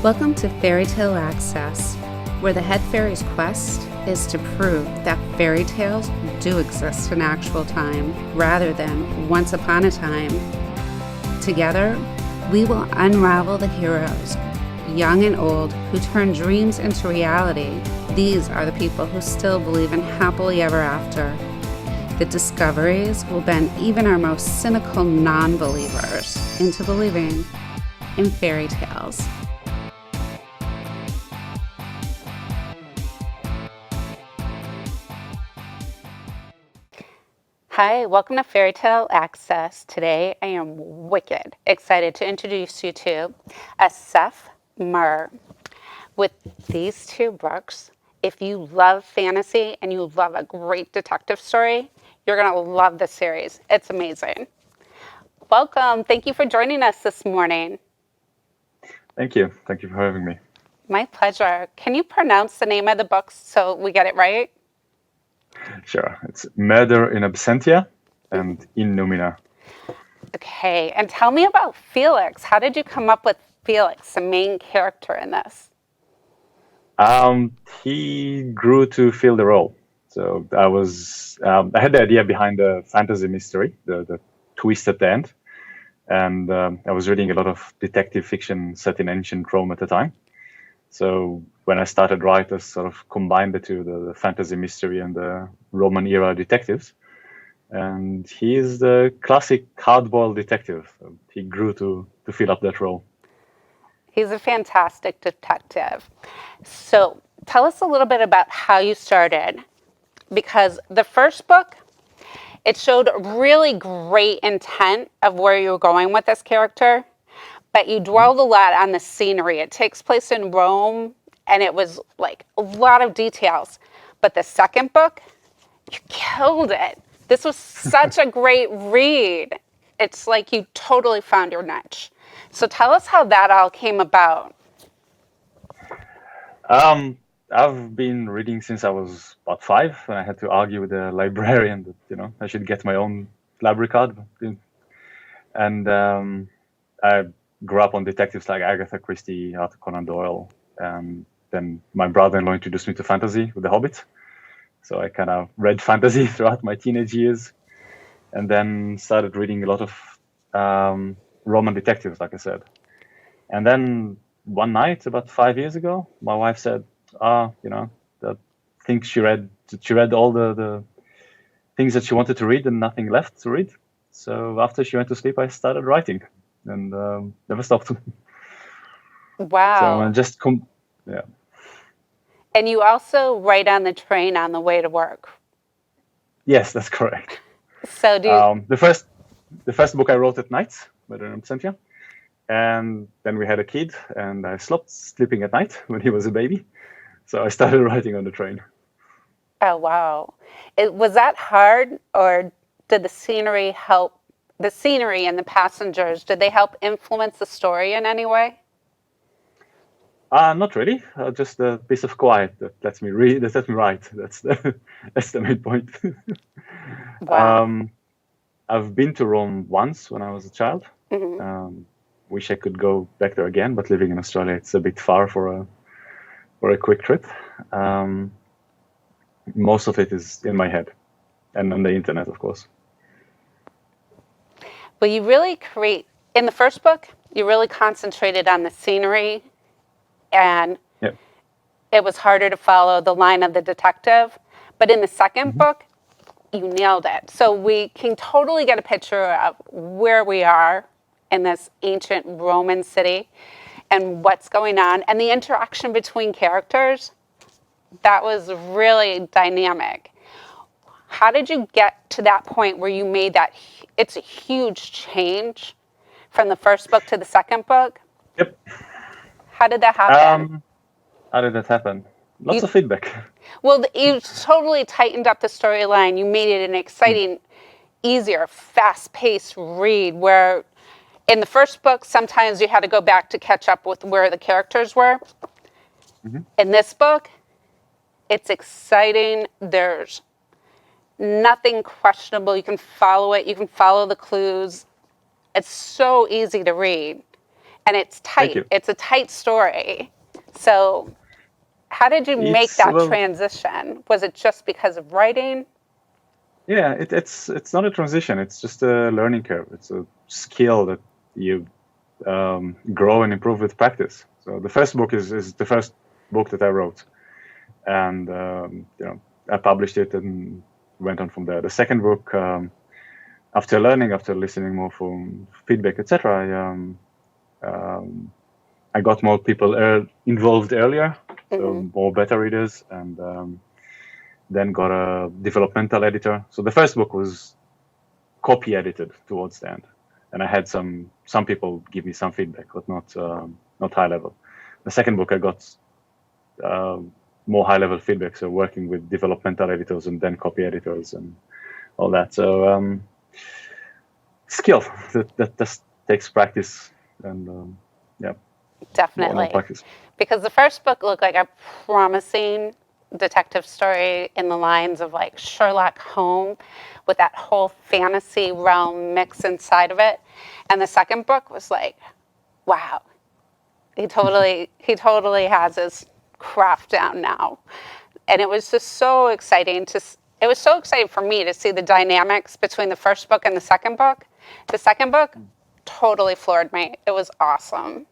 Welcome to Fairy Tale Access, where the head fairy's quest is to prove that fairy tales do exist in actual time rather than once upon a time. Together, we will unravel the heroes, young and old, who turn dreams into reality. These are the people who still believe in happily ever after. The discoveries will bend even our most cynical non-believers into believing in fairy tales. Hi, welcome to Fairy Tale Access. Today I am wicked excited to introduce you to Assaph Mehr. With these two books, if you love fantasy and you love a great detective story, you're going to love this series. It's amazing. Welcome. Thank you for joining us this morning. Thank you. Thank you for having me. My pleasure. Can you pronounce the name of the books so we get it right? Sure. It's Murder in Absentia and In Nomina. Okay. And tell me about Felix. How did you come up with Felix, the main character in this? He grew to fill the role. So I had the idea behind the fantasy mystery, the twist at the end. And I was reading a lot of detective fiction set in ancient Rome at the time. So when I started writing, I sort of combined the two, the fantasy mystery and the Roman era detectives. And he is the classic hard-boiled detective. He grew to fill up that role. He's a fantastic detective. So tell us a little bit about how you started, because the first book, it showed really great intent of where you were going with this character, but you dwelled a lot on the scenery. It takes place in Rome, and it was like a lot of details. But the second book, you killed it. This was such a great read. It's like you totally found your niche. So tell us how that all came about. I've been reading since I was about 5, and I had to argue with the librarian that I should get my own library card. And I grew up on detectives like Agatha Christie, Arthur Conan Doyle, and then my brother-in-law introduced me to fantasy with The Hobbit. So I kind of read fantasy throughout my teenage years, and then started reading a lot of Roman detectives, like I said. And then one night, about 5 years ago, my wife said, that things she read all the things that she wanted to read and nothing left to read. So after she went to sleep, I started writing and never stopped. Wow. So yeah. And you also write on the train on the way to work. Yes, that's correct. So do you... The first book I wrote at night, Murder in Absentia. And then we had a kid, and I stopped sleeping at night when he was a baby. So I started writing on the train. Oh, wow. Was that hard, or did the scenery help? The scenery and the passengers, did they help influence the story in any way? Not really. Just a piece of quiet that lets me read, that lets me write. That's the main point. Wow. I've been to Rome once when I was a child. Mm-hmm. Wish I could go back there again, but living in Australia, it's a bit far for a quick trip. Most of it is in my head and on the internet, of course. Well, you really in the first book, you really concentrated on the scenery, and Yep. It was harder to follow the line of the detective. But in the second book, you nailed it. So we can totally get a picture of where we are in this ancient Roman city and what's going on, and the interaction between characters. That was really dynamic. How did you get to that point where you made that? It's a huge change from the first book to the second book. Yep. How did that happen? How did that happen? Lots of feedback. Well, you totally tightened up the storyline. You made it an exciting, easier, fast-paced read, where in the first book, sometimes you had to go back to catch up with where the characters were. In this book, it's exciting. There's nothing questionable. You can follow it. You can follow the clues. It's so easy to read. and it's Thank tight. you. It's a tight story. So how did you make It's that well, transition? Was it just because of writing? yeah. It's not a transition. It's just a learning curve. It's a skill that you grow and improve with practice. So the first book is the first book that I wrote, and I published it and went on from there. The second book, after listening more from feedback, etc., I got more people involved earlier, so more beta readers, and then got a developmental editor. So the first book was copy edited towards the end, and I had some people give me some feedback, but not high level. The second book I got more high level feedback, so working with developmental editors and then copy editors and all that. So skill that just takes practice and yeah, more Definitely. practice. Because the first book looked like a promising detective story in the lines of like Sherlock Holmes with that whole fantasy realm mix inside of it. And the second book was like, wow, he totally has his craft down now. And it was just so exciting it was so exciting for me to see the dynamics between the first book and the second book. The second book totally floored me. It was awesome.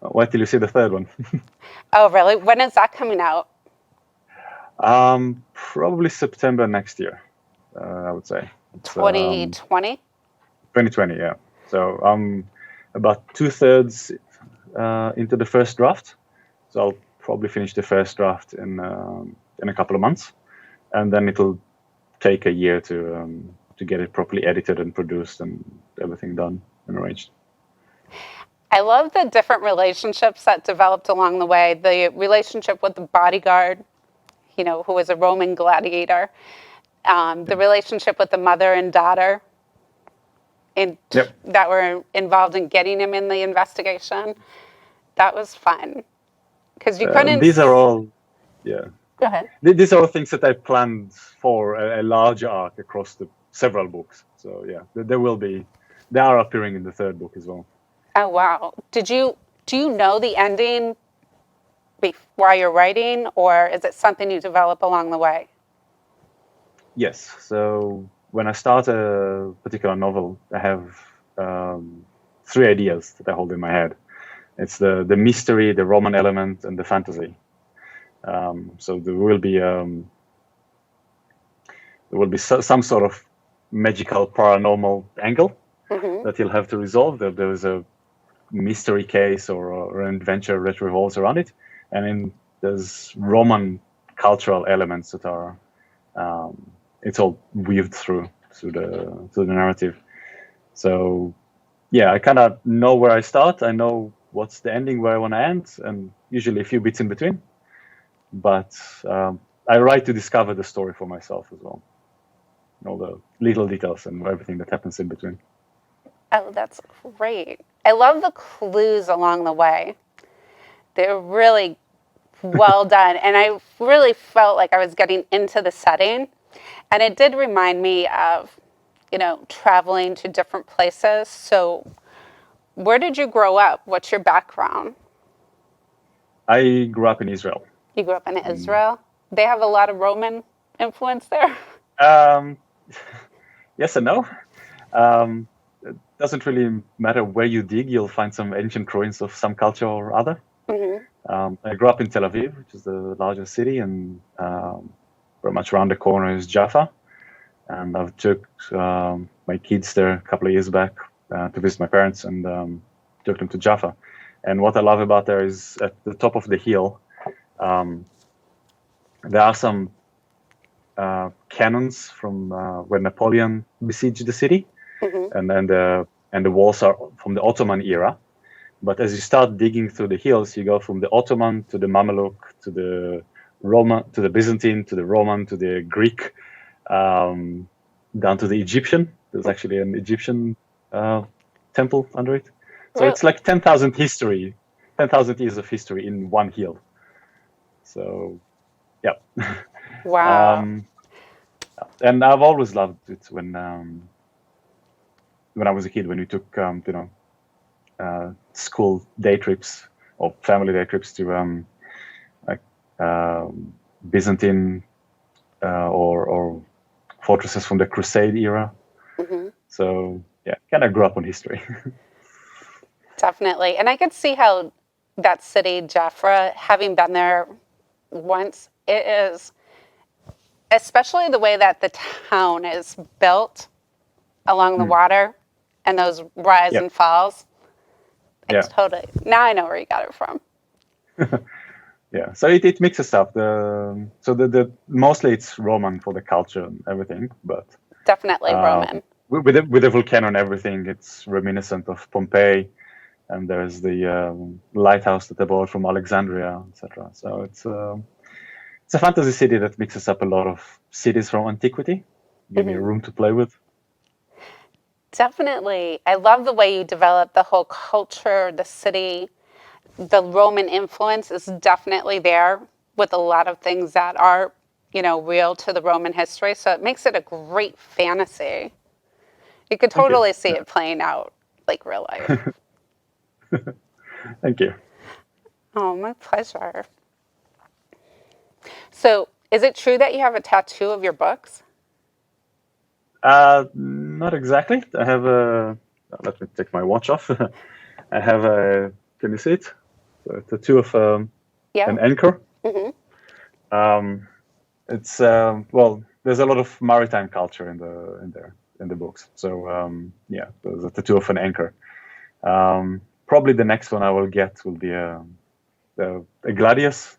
Wait till you see the third one. Oh, really? When is that coming out? Probably September next year, I would say. 2020? 2020, yeah. So I'm about 2/3 into the first draft. So I'll probably finish the first draft in a couple of months, and then it'll take a year to get it properly edited and produced and everything done and arranged. I love the different relationships that developed along the way. The relationship with the bodyguard, who was a Roman gladiator. The relationship with the mother and daughter Yep. that were involved in getting him in the investigation. That was fun. Because you couldn't... These are all, yeah. Go ahead. These are all things that I planned for a larger arc across the several books. So yeah, they are appearing in the third book as well. Oh, wow. Do you know the ending while you're writing, or is it something you develop along the way? Yes. So when I start a particular novel, I have 3 ideas that I hold in my head. It's the mystery, the Roman element, and the fantasy. So there will be some sort of magical paranormal angle that you'll have to resolve. There is a mystery case or an adventure that revolves around it, and then there's Roman cultural elements that are it's all weaved through the narrative. So yeah, I kind of know where I start. I know what's the ending, where I want to end, and usually a few bits in between. But I write to discover the story for myself as well. All the little details and everything that happens in between. Oh, that's great. I love the clues along the way. They're really well done. And I really felt like I was getting into the setting. And it did remind me of, traveling to different places. So where did you grow up? What's your background? I grew up in Israel. You grew up in Israel? They have a lot of Roman influence there? Yes and no. It doesn't really matter where you dig, you'll find some ancient ruins of some culture or other. I grew up in Tel Aviv, which is the largest city, and pretty much around the corner is Jaffa. And I've took my kids there a couple of years back to visit my parents, and took them to Jaffa. And what I love about there is at the top of the hill, there are some cannons from when Napoleon besieged the city, and then the walls are from the Ottoman era. But as you start digging through the hills, you go from the Ottoman to the Mameluke to the Roman to the Byzantine to the Roman to the Greek, down to the Egyptian. There's actually an Egyptian temple under it. So it's like 10,000 years of history in one hill. So, yeah. Wow. And I've always loved it when I was a kid, when we took school day trips or family day trips to like Byzantine or fortresses from the Crusade era. Hmm. So yeah, kind of grew up on history. Definitely. And I could see how that city, Jafra, having been there once, it is, especially the way that the town is built along the Mm. water and those rise Yeah, and falls. I yeah, totally, now I know where you got it from. yeah. So it mixes up the mostly it's Roman for the culture and everything, but Definitely Roman. with the volcano and everything, it's reminiscent of Pompeii, and there's the lighthouse that they bought from Alexandria, etc. So it's a fantasy city that mixes up a lot of cities from antiquity, give me a Hmm. room to play with. Definitely. I love the way you develop the whole culture, the city. The Roman influence is definitely there with a lot of things that are, real to the Roman history. So it makes it a great fantasy. You could Thank you. totally see Yeah. it playing out like real life. Thank you. Oh, my pleasure. So, is it true that you have a tattoo of your books? Not exactly. I have a. Let me take my watch off. I have a. Can you see it? A tattoo of Yeah. an anchor. Hmm. Um, it's well, there's a lot of maritime culture in the books. So yeah, there's a tattoo of an anchor. Probably the next one I will get will be a gladius,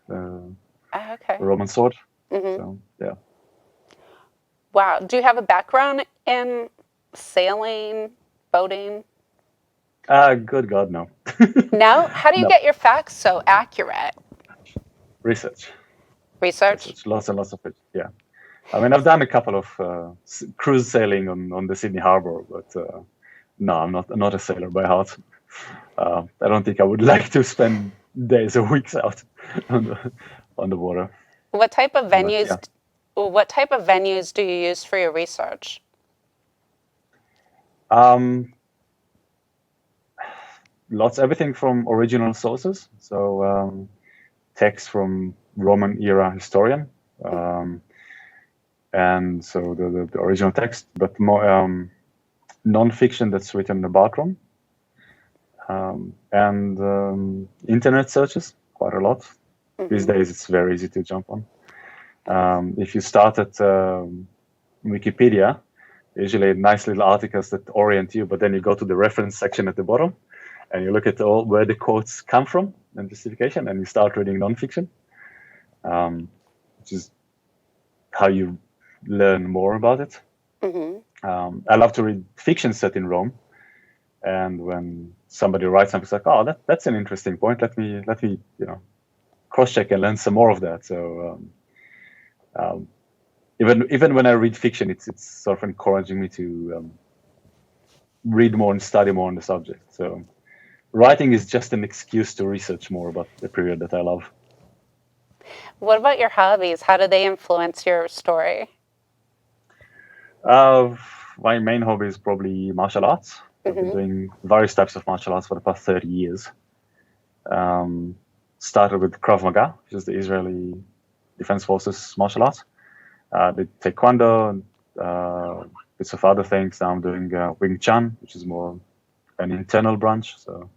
Oh, okay. a Roman sword. Hmm. So yeah. Wow. Do you have a background in sailing, boating? Good God, no. No? How do you No. get your facts so accurate? Research. Research? Research. Lots and lots of it. Yeah. I mean, I've done a couple of cruise sailing on the Sydney Harbour, but no, I'm not a sailor by heart. I don't think I would like to spend days or weeks out on the water. What type of But venues yeah, what type of venues do you use for your research? um, everything from original sources. So text from Roman era historian, and so the original text, but more non-fiction that's written about Rome, and internet searches quite a lot. These days, it's very easy to jump on. If you start at Wikipedia, usually nice little articles that orient you, but then you go to the reference section at the bottom and you look at all where the quotes come from and justification, and you start reading nonfiction, which is how you learn more about it. Hmm. I love to read fiction set in Rome, and when somebody writes something, it's like, oh, that's an interesting point. Let me cross check and learn some more of that. So even when I read fiction, it's sort of encouraging me to read more and study more on the subject. So writing is just an excuse to research more about the period that I love. What about your hobbies? How do they influence your story? My main hobby is probably martial arts. I've been Hmm. doing various types of martial arts for the past 30 years. Started with Krav Maga, which is the Israeli Defense Forces martial arts. Did Taekwondo, bits of other things. Now I'm doing Wing Chun, which is more an internal branch, so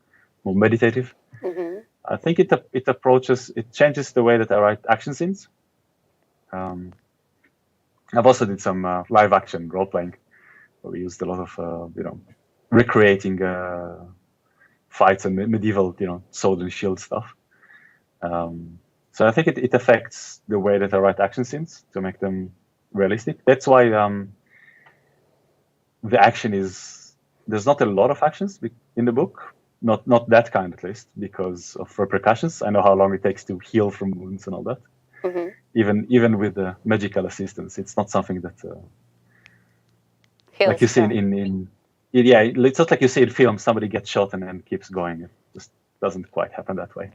more meditative. Hmm. I think it changes the way that I write action scenes. I've also did some live action role playing, where we used a lot of recreating fights and medieval sword and shield stuff. So I think it affects the way that I write action scenes to make them realistic. That's why the action there's not a lot of actions in the book, not that kind at least, because of repercussions. I know how long it takes to heal from wounds and all that. Hmm. Even with the magical assistance, it's not something that like Feels you see strong. yeah, it's not like you see in film, somebody gets shot and then keeps going. It just doesn't quite happen that way.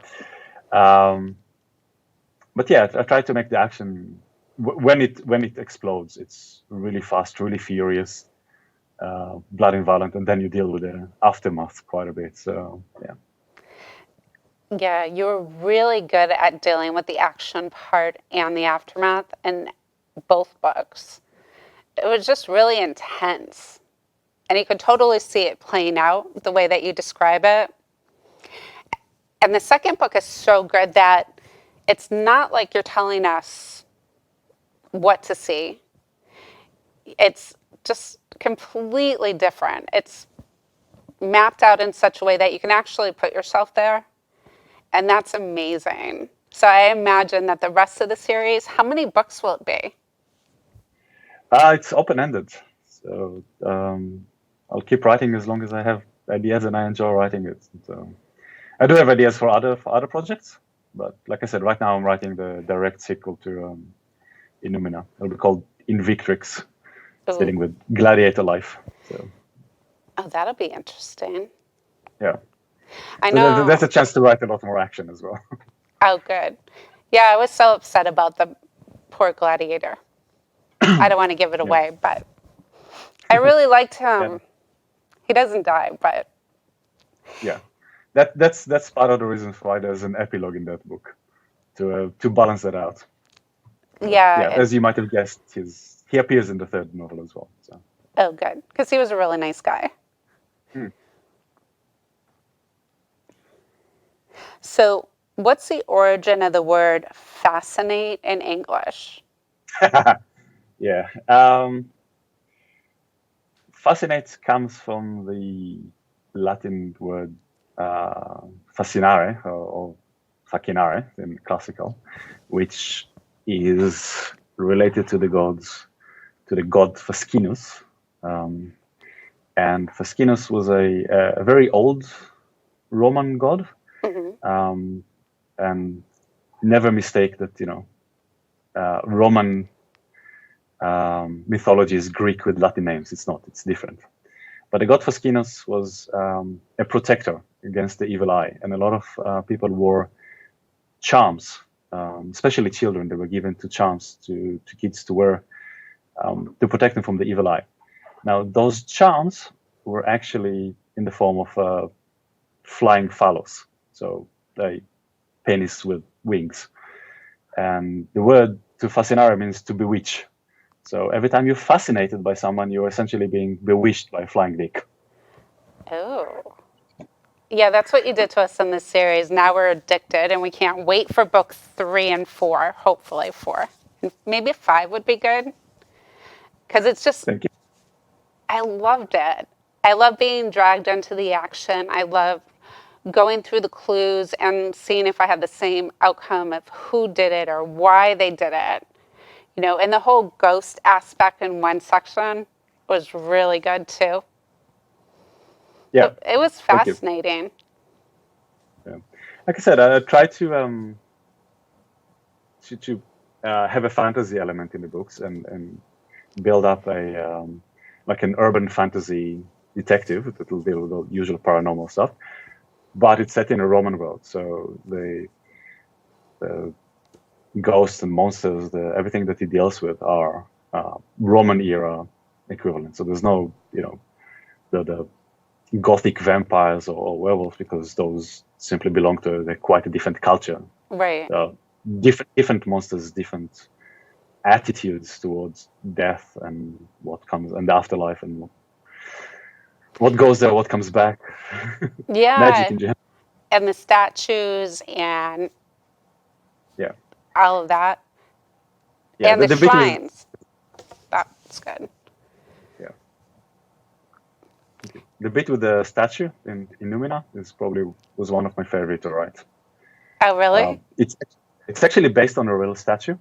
But yeah, I try to make the action when it explodes, it's really fast, really furious, bloody and violent, and then you deal with the aftermath quite a bit. So yeah. Yeah, you were really good at dealing with the action part and the aftermath in both books. It was just really intense. And you could totally see it playing out the way that you describe it. And the second book is so good that it's not like you're telling us what to see. It's just completely different. It's mapped out in such a way that you can actually put yourself there. And that's amazing. So I imagine that the rest of the series, how many books will it be? It's open-ended, so I'll keep writing as long as I have ideas and I enjoy writing it. So I do have ideas for other projects, but like I said, right now I'm writing the direct sequel to Illumina. It'll be called Invictrix. It's dealing Ooh, with gladiator life. So oh, that'll be interesting. yeah, I so that's know. a chance to write a lot more action as well. Oh, good. Yeah, I was so upset about the poor gladiator. I don't want to give it Yeah, away, but I really liked yeah, him. He doesn't die, but yeah. That's part of the reasons why there's an epilogue in that book to balance that out. But yeah. yeah, as you might have guessed, he appears in the third novel as well. So. Oh, good. Because he was a really nice guy. Hmm. So, what's the origin of the word fascinate in English? Yeah. Fascinate comes from the Latin word fascinare or facinare in classical, which is related to the god Fascinus. Um, and Fascinus was a very old Roman god, Hmm. and never mistake that Roman mythology is Greek with Latin names. It's not. It's different. But the god Fascinus was a protector against the evil eye, and a lot of people wore charms, especially children. They were given to charms to kids to wear to protect them from the evil eye. Now, those charms were actually in the form of flying phallus, so a penis with wings. And the word to fascinare means to bewitch. So every time you're fascinated by someone, you're essentially being bewitched by a flying dick. Oh. Yeah, that's what you did to us in this series. Now we're addicted and we can't wait for book 3 and 4, hopefully 4. And maybe 5 would be good. Because it's just, Thank you. I loved it. I love being dragged into the action. I love going through the clues and seeing if I had the same outcome of who did it or why they did it. And the whole ghost aspect in one section was really good too. Yeah, It was thank you. fascinating. Yeah. Like I said, I try to have a fantasy element in the books and build up a like an urban fantasy detective that will deal with the usual paranormal stuff, but it's set in a Roman world, so the ghosts and monsters, everything that he deals with are Roman era equivalent. So there's no the gothic vampires or werewolves, because those simply belong to quite a different culture. Right. Different monsters, different attitudes towards death and what comes and the afterlife and what goes there, what comes back. Magic Yeah. in general. And the statues and Yeah, all of that. yeah. And The, the the bit with shrines. That's good. yeah, thank you. The bit with the statue in Numina was one of my favorite to write. Oh, really? It's actually based on a real statue.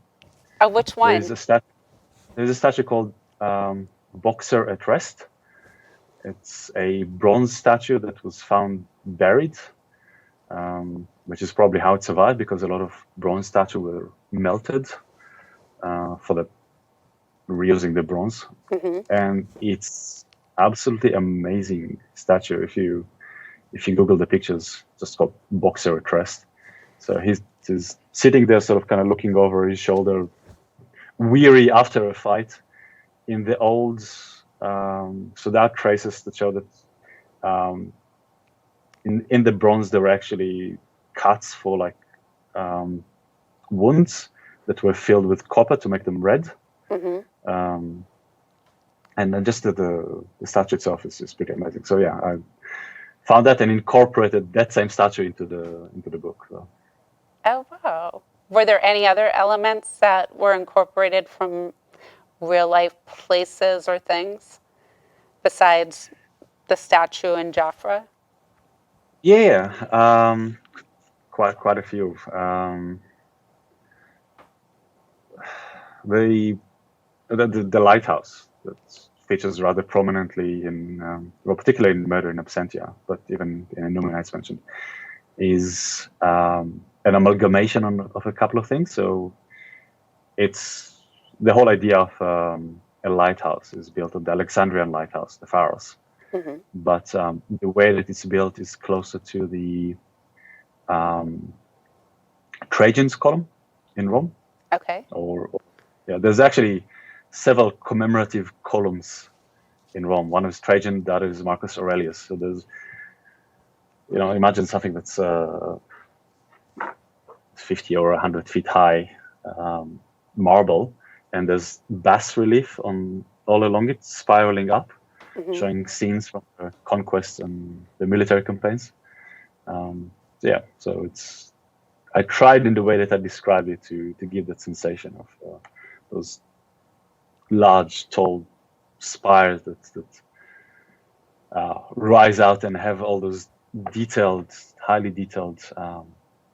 Oh, which There is one? a statue. There's a statue called Boxer at Rest. It's a bronze statue that was found buried, which is probably how it survived, because a lot of bronze statues were melted for the reusing the bronze. Hmm. And it's absolutely amazing statue. If you Google the pictures, just called Boxer at Rest. So he's sitting there, sort of kind of looking over his shoulder, weary after a fight. In the old, so there are traces that show that in the bronze there were actually cuts for like wounds that were filled with copper to make them red. And then just the statue itself is pretty amazing. So yeah, I found that and incorporated that same statue into the book. So. Oh, wow. Were there any other elements that were incorporated from real life places or things besides the statue in Jafra? Yeah, quite a few. The lighthouse that features rather prominently in, well, particularly in Murder in Absentia, but even in Illuminates mentioned, is an amalgamation of a couple of things. So it's the whole idea of a lighthouse is built on the Alexandrian lighthouse, the Pharos. But the way that it's built is closer to the Trajan's column in Rome. Okay. Yeah, there's actually several commemorative columns in Rome. One is Trajan, the other is Marcus Aurelius. So there's, imagine something that's 50 or 100 feet high marble, and there's bas relief on all along it, spiraling up, showing scenes from the conquests and the military campaigns. So I tried in the way that I described it to give that sensation of those large, tall spires that rise out and have all those highly detailed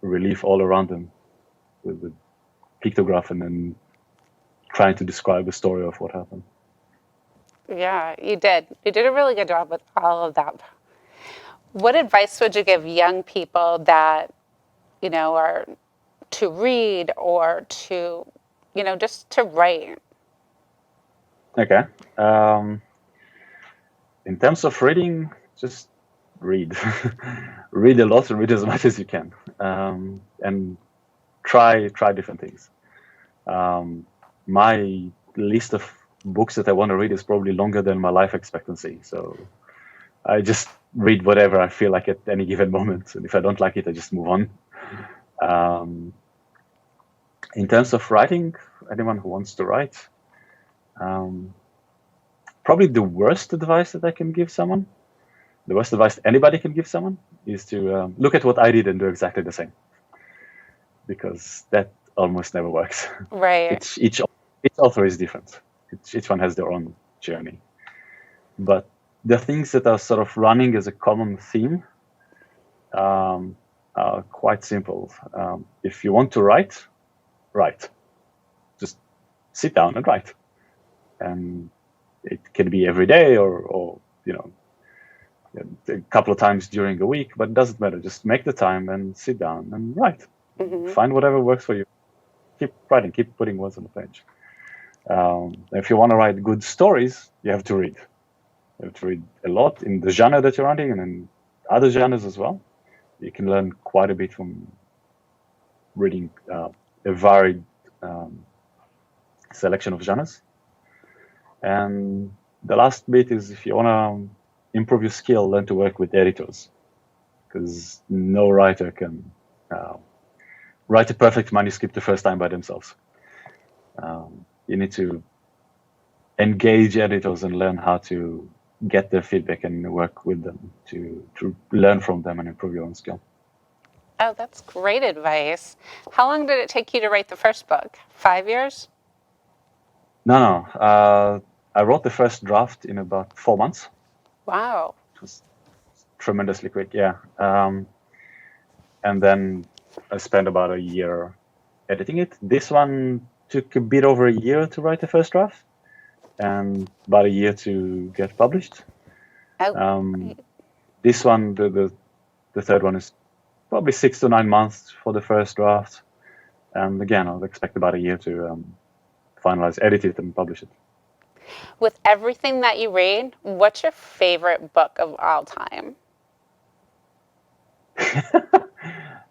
relief all around them with pictograph and then trying to describe the story of what happened. Yeah, you did. You did a really good job with all of that. What advice would you give young people that, are to read or to, just to write? Okay. In terms of reading, just read. Read a lot and read as much as you can. And try different things. My list of books that I want to read is probably longer than my life expectancy. So I just read whatever I feel like at any given moment. And if I don't like it, I just move on. In terms of writing, anyone who wants to write, probably the worst advice that I can give someone, the worst advice anybody can give someone, is to look at what I did and do exactly the same. Because that almost never works. Right. Each author is different. Each one has their own journey. But the things that are sort of running as a common theme are quite simple. If you want to write. Just sit down and write. And it can be every day or a couple of times during a week, but it doesn't matter. Just make the time and sit down and write. Find whatever works for you. Keep writing, keep putting words on the page. If you want to write good stories, you have to read. You have to read a lot in the genre that you're writing and in other genres as well. You can learn quite a bit from reading a varied selection of genres. And the last bit is, if you want to improve your skill, learn to work with editors, because no writer can write a perfect manuscript the first time by themselves. You need to engage editors and learn how to get their feedback and work with them to learn from them and improve your own skill. Oh, that's great advice. How long did it take you to write the first book? 5 years? No. I wrote the first draft in about 4 months. Wow. It was tremendously quick, yeah. And then I spent about a year editing it. This one took a bit over a year to write the first draft and about a year to get published. This one, the third one, is probably 6 to 9 months for the first draft. And again, I'll expect about a year to finalize, edit it, and publish it. With everything that you read, what's your favorite book of all time?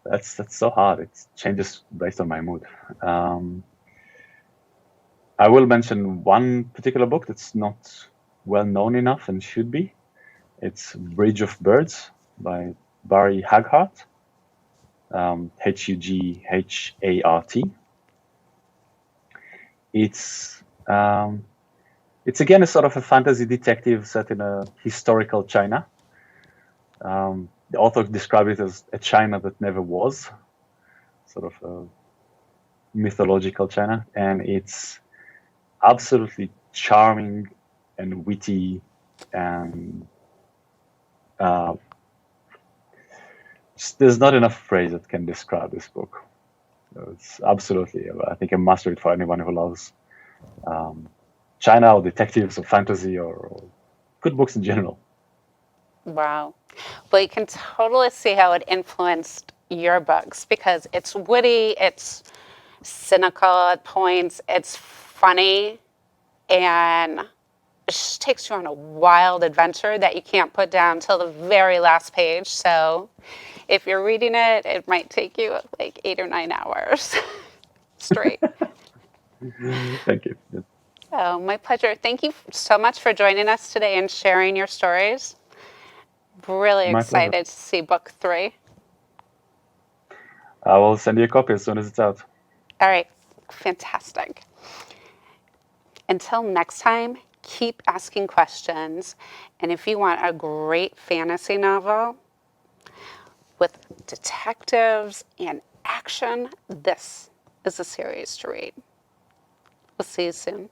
That's so hard. It changes based on my mood. I will mention one particular book that's not well known enough and should be. It's Bridge of Birds by Barry Haghart. Hughart. It's again a sort of a fantasy detective set in a historical China. The author described it as a China that never was, sort of a mythological China, and it's absolutely charming and witty, and there's not enough phrase that can describe this book. It's absolutely, I think, a must read for anyone who loves China or detectives or fantasy or good books in general. Wow. Well, you can totally see how it influenced your books because it's witty, it's cynical at points, it's funny, and it just takes you on a wild adventure that you can't put down till the very last page. So if you're reading it, it might take you like 8 or 9 hours straight. Thank you. Oh, my pleasure. Thank you so much for joining us today and sharing your stories. Really My pleasure. excited to see book 3. I will send you a copy as soon as it's out. All right, fantastic. Until next time, keep asking questions. And if you want a great fantasy novel with detectives and action, this is a series to read. We'll see you soon.